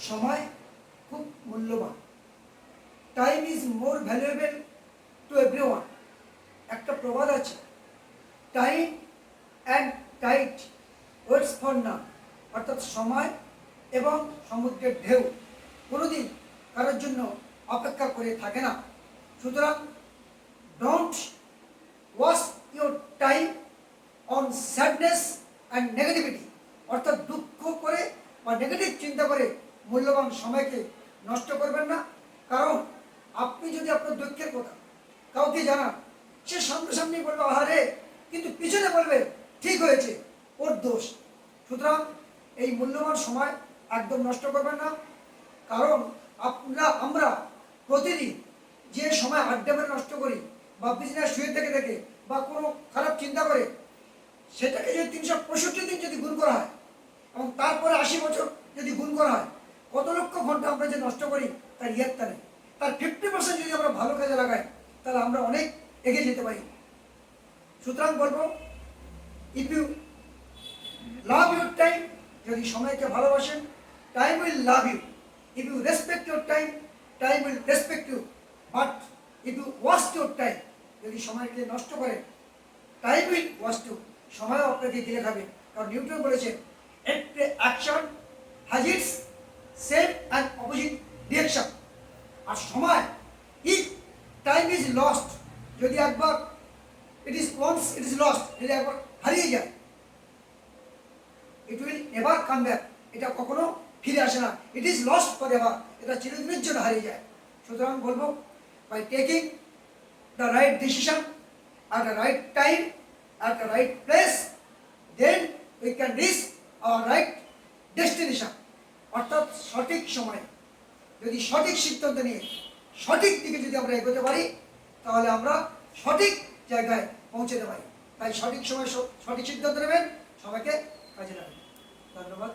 সময় খুব মূল্যবান। Time is more valuable to everyone. একটা প্রবাদ আছে, time and tide waits for none. অর্থাৎ সময় এবং সমুদ্রের ঢেউ কোনোদিন কারোর জন্য অপেক্ষা করে থাকে না। সুতরাং don't waste your time on sadness and negativity. অর্থাৎ দুঃখ করে বা নেগেটিভ চিন্তা করে মূল্যবান সময়কে নষ্ট করবেন না। কারণ আপনি যদি আপনার দুঃখের কথা কাউকে জানান, সে সামনাসামনি বলবে আহারে, কিন্তু পিছনে বলবে ঠিক হয়েছে, ওর দোষ। সুতরাং এই মূল্যবান সময় একদম নষ্ট করবেন না। কারণ আমরা প্রতিদিন যে সময় আড্ডা মেরে নষ্ট করি বা বিজনেস শুয়ে থেকে থেকে বা কোনো খারাপ চিন্তা করে, সেটাকে যদি 365 দিন যদি গুণ করা হয় এবং তারপরে 80 বছর যদি গুণ করা হয়, কত লক্ষ ঘন্টা আমরা যে নষ্ট করি তার ইয়ত্তা নেই। তার 50% যদি আমরা ভালো কাজে লাগাই, তাহলে আমরা অনেক এগিয়ে যেতে পারি। সুতরাং বলবো, if you love your time, যদি সময়কে ভালোবাসেন, time will love you. If you respect your time, time will respect you. But if you waste your time, যদি সময়কে নষ্ট করেন, টাইম উইল ওয়াস্ট ইউ। সময়ও আপনাকে গিলে খাবে। কারণ নিউটন বলেছেন, every action has its same and opposite direction. আর সময়, ইফ টাইম ইজ লস্ট, যদি একবার ইট ইজ লস্ট, যদি একবার হারিয়ে যায়, it will never come back. এটা কখনো ফিরে আসে না। It is lost forever. এটা চিরদিনের জন্য হারিয়ে যায়। সুতরাং বলবো, by taking the right decision at the right time, at the right place, then we can reach our right destination. অর্থাৎ সঠিক সময়ে যদি সঠিক সিদ্ধান্ত নিয়ে সঠিক দিকে যদি আমরা এগোতে পারি, তাহলে আমরা সঠিক জায়গায় পৌঁছতে পারি। তাই সঠিক সময় সঠিক সিদ্ধান্ত নেবেন, সবাইকে কাজে লাগাবেন। ধন্যবাদ।